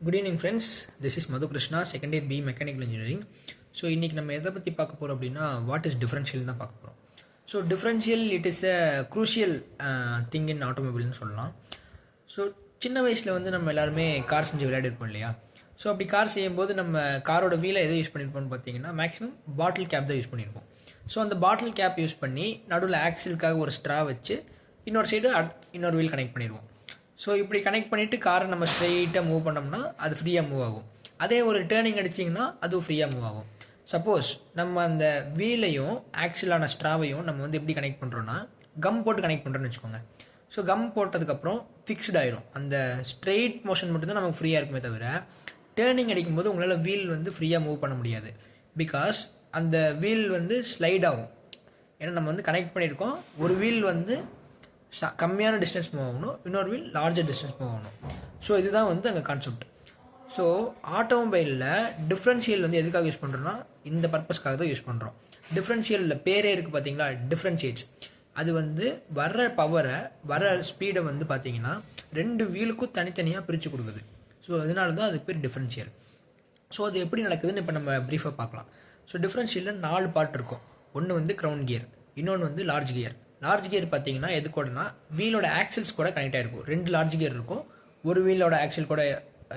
Good evening friends, this is Madhu Krishna, second year B mechanical engineering. So இன்றைக்கி நம்ம எதை பற்றி பார்க்க போகிறோம் அப்படின்னா, வாட் இஸ் டிஃபரன்ஷியல் தான் பார்க்க போகிறோம். So differential it is a crucial thing in ஆட்டோமொபைல்னு சொல்லலாம். ஸோ சின்ன வயசில் வந்து நம்ம எல்லாருமே கார் செஞ்சு விளையாடிருப்போம் இல்லையா? ஸோ அப்படி கார் செய்யும்போது நம்ம காரோட வீலை எதை யூஸ் பண்ணியிருப்போம்னு பார்த்தீங்கன்னா, மேக்ஸிமம் பாட்டில் கேப் தான் யூஸ் பண்ணியிருப்போம். ஸோ அந்த பாட்டில் கேப் யூஸ் பண்ணி நடுவில் ஆக்சிலுக்காக ஒரு ஸ்ட்ரா வச்சு இன்னொரு சைடு இன்னொரு வீல் கனெக்ட் பண்ணிடுவோம். ஸோ இப்படி கனெக்ட் பண்ணிவிட்டு காரை நம்ம ஸ்ட்ரெயிட்டாக மூவ் பண்ணோம்னா அது ஃப்ரீயாக மூவ் ஆகும். அதே ஒரு டேர்னிங் அடிச்சிங்கன்னா அதுவும் ஃப்ரீயாக மூவ் ஆகும். சப்போஸ் நம்ம அந்த வீலையும் ஆக்சிலான ஸ்ட்ராவையும் நம்ம வந்து எப்படி கனெக்ட் பண்ணுறோன்னா, கம் போட்டு கனெக்ட் பண்ணுறோன்னு வச்சுக்கோங்க. ஸோ கம் போட்டதுக்கப்புறம் ஃபிக்ஸ்டு ஆயிரும். அந்த ஸ்ட்ரெயிட் மோஷன் மட்டும்தான் நமக்கு ஃப்ரீயாக இருக்குமே தவிர, டேர்னிங் அடிக்கும்போது உங்களால் வீல் வந்து ஃப்ரீயாக மூவ் பண்ண முடியாது. பிகாஸ் அந்த வீல் வந்து ஸ்லைட் ஆகும். ஏன்னா நம்ம வந்து கனெக்ட் பண்ணியிருக்கோம். ஒரு வீல் வந்து கம்மியான டிஸ்டன்ஸ் மூவ் ஆகணும், இன்னொரு வீல் லார்ஜர் டிஸ்டன்ஸ் மூவ் ஆகணும். ஸோ இதுதான் வந்து அங்கே கான்செப்ட். ஸோ ஆட்டோமொபைலில் டிஃப்ரென்ஷியல் வந்து எதுக்காக யூஸ் பண்ணுறோன்னா, இந்த பர்பஸ்க்காக தான் யூஸ் பண்ணுறோம். டிஃப்ரென்ஷியலில் பேரே இருக்குது பார்த்தீங்களா, டிஃப்ரென்ஷியேட்ஸ். அது வந்து வர்ற பவரை, வர ஸ்பீடை வந்து பார்த்தீங்கன்னா ரெண்டு வீலுக்கும் தனித்தனியாக பிரித்து கொடுக்குது. ஸோ அதனால தான் அது பேர் டிஃப்ரென்ஷியல். ஸோ அது எப்படி நடக்குதுன்னு இப்போ நம்ம ப்ரீஃபாக பார்க்கலாம். ஸோ டிஃப்ரென்ஷியலில் 4 பார்ட் இருக்கும். ஒன்று வந்து க்ரௌண்ட் கியர், இன்னொன்று வந்து லார்ஜ் கியர். லார்ஜ் கியர் பார்த்தீங்கன்னா எது கூடனா, வீலோட ஆக்சில்ஸ் கூட கனெக்ட் ஆகிருக்கும். 2 லார்ஜ் கியர் இருக்கும். ஒரு வீலோட ஆக்சில் கூட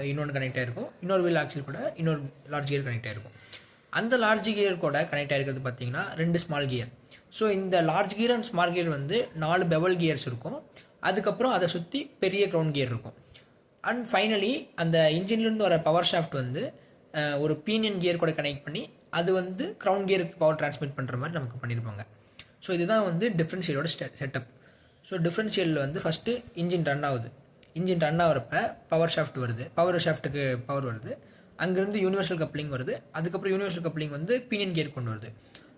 இன்னொன்று கனெக்ட் ஆகிருக்கும், இன்னொரு வீல் ஆக்சில் கூட இன்னொரு லார்ஜ் கியர் கனெக்ட் ஆகிருக்கும். அந்த லார்ஜ் கியர் கூட கனெக்ட் ஆகிருக்கிறது பார்த்தீங்கன்னா 2 ஸ்மால் கியர். ஸோ இந்த large gear and small gear வந்து 4 பெவல் கியர்ஸ் இருக்கும். அதுக்கப்புறம் அதை சுற்றி பெரிய க்ரௌண்ட் கியர் இருக்கும். அண்ட் ஃபைனலி அந்த இன்ஜின்லேருந்து வர பவர் ஷாஃப்ட் வந்து ஒரு பீனியன் கியர் கூட கனெக்ட் பண்ணி அது வந்து க்ரௌண்ட் கியருக்கு பவர் டிரான்ஸ்மிட் பண்ணுற மாதிரி நமக்கு பண்ணியிருப்பாங்க. ஸோ இதுதான் வந்து டிஃப்ரென்ஷியலோட செட்டப். ஸோ டிஃப்ரென்ஷியலில் வந்து ஃபஸ்ட்டு இன்ஜின் ரன் ஆகுது. இன்ஜின் ரன் ஆகிறப்ப பவர் ஷாஃப்ட் வருது, பவர் ஷாஃப்ட்டுக்கு பவர் வருது. அங்கேருந்து யூனிவர்சல் கப்ளிங் வருது. அதுக்கப்புறம் யூனிவர்சல் கப்ளிங் வந்து பீனியன் கியர் கொண்டு வருது.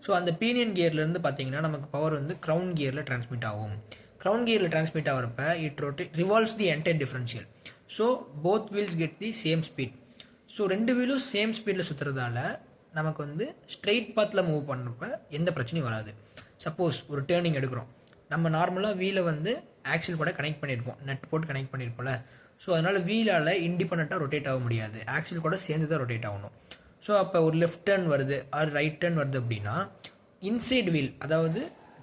ஸோ அந்த பீனியன் கியர்லேருந்து பார்த்தீங்கன்னா நமக்கு பவர் வந்து க்ரௌண்ட் கியரில் டிரான்ஸ்மிட் ஆகும். க்ரௌண்ட் கியரில் டிரான்ஸ்மிட் ஆகிறப்ப it revolves the entire differential. So both wheels get the same speed. So 2 வீலும் சேம் ஸ்பீடில் சுற்றுறதால நமக்கு வந்து ஸ்ட்ரெயிட் பாத்தில் மூவ் பண்ணுறப்ப எந்த பிரச்சனையும் வராது. சப்போஸ் ஒரு டேர்னிங் எடுக்கிறோம், நம்ம நார்மலாக வீலை வந்து ஆக்சில் கூட கனெக்ட் பண்ணியிருப்போம், நட் போட்டு கனெக்ட் பண்ணியிருப்போம்ல. ஸோ அதனால் வீலால் இண்டிபெண்ட்டாக ரொட்டேட் ஆக முடியாது, ஆக்சில் கூட சேர்ந்து தான் ரொட்டேட் ஆகணும். ஸோ அப்போ ஒரு லெஃப்ட் டேர்ன் வருது ஆர் ரைட் டேர்ன் வருது அப்படின்னா, இன்சைட் வீல், அதாவது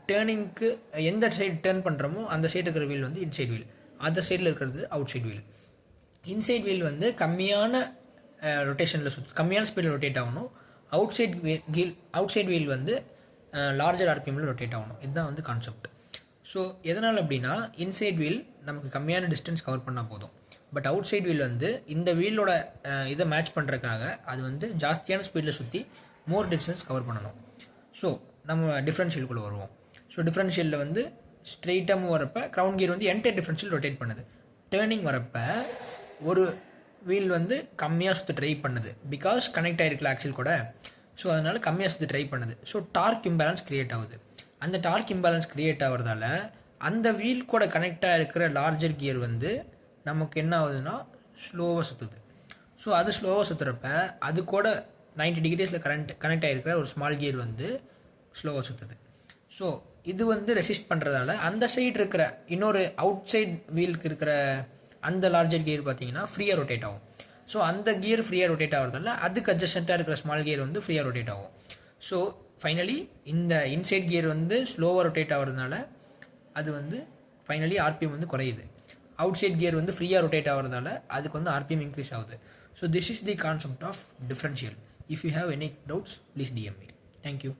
டேர்னிங்க்கு எந்த சைடு டேர்ன் பண்ணுறோமோ அந்த சைடு இருக்கிற வீல் வந்து இன்சைட் வீல், அந்த சைடில் இருக்கிறது outside wheel. Inside wheel வந்து கம்மியான ரொட்டேஷனில் கம்மியான ஸ்பீடில் ரொட்டேட் ஆகணும். அவுட் சைட் வீல் வந்து லார்ஜர் ஆர்பிஎம்மில் ரொட்டேட் ஆகணும். இதுதான் வந்து கான்செப்ட். ஸோ எதனால் அப்படின்னா, இன்சைட் வீல் நமக்கு கம்மியான டிஸ்டன்ஸ் கவர் பண்ணால் போதும். பட் அவுட் சைட் வீல் வந்து இந்த வீலோட இதை மேட்ச் பண்ணுறதுக்காக அது வந்து ஜாஸ்தியான ஸ்பீடில் சுற்றி மோர் டிஸ்டன்ஸ் கவர் பண்ணணும். ஸோ நம்ம டிஃப்ரென்ஷியலுக்குள்ளே வருவோம். ஸோ டிஃப்ரென்ஷியலில் வந்து ஸ்ட்ரெயிட்டாக மூவ் வரப்போ க்ரௌண்ட் கியர் வந்து என்டையர் டிஃப்ரென்ஷியல் ரொட்டேட் பண்ணுது. டேர்னிங் வரப்போ ஒரு வீல் வந்து கம்மியாக சுற்ற ட்ரை பண்ணுது, பிகாஸ் கனெக்ட் ஆகிருக்கல ஆக்சில் கூட. ஸோ அதனால் கம்மியாக சுற்றி ட்ரை பண்ணுது. ஸோ டார்க் இம்பேலன்ஸ் க்ரியேட் ஆகுது. அந்த டார்க் இம்பேலன்ஸ் க்ரியேட் ஆகிறதால அந்த வீல் கூட கனெக்டாக இருக்கிற லார்ஜர் கியர் வந்து நமக்கு என்ன ஆகுதுன்னா ஸ்லோவாக சுற்றுது. ஸோ அது ஸ்லோவாக சுற்றுறப்ப அது கூட 90 டிகிரிஸில் கனெக்ட் ஆகிருக்கிற ஒரு ஸ்மால் கியர் வந்து ஸ்லோவாக சுற்றுது. ஸோ இது வந்து ரெசிஸ்ட் பண்ணுறதால அந்த சைடு இருக்கிற இன்னொரு அவுட் சைட் வீலுக்கு இருக்கிற அந்த லார்ஜர் கியர் பார்த்தீங்கன்னா ஃப்ரீயாக ரொட்டேட் ஆகும். ஸோ அந்த கியர் ஃப்ரீயாக ரொட்டேட் ஆகிறதால அதுக்கு அட்ஜஸ்டண்ட்டாக இருக்கிற ஸ்மால் கியர் வந்து ஃப்ரீயாக ரொட்டேட் ஆகும். ஸோ ஃபைனலி இந்த இன்சைட் கியர் வந்து ஸ்லோவாக ரொட்டேட் ஆகிறதுனால அது வந்து ஃபைனலி ஆர்பிஎம் வந்து குறையுது. அவுட் சைட் கியர் வந்து ஃப்ரீயாக ரொட்டேட் ஆகிறதால அதுக்கு வந்து ஆர்பிஎம் இன்க்ரீஸ் ஆகுது. So this is the concept of differential. If you have any doubts please DM me. Thank you.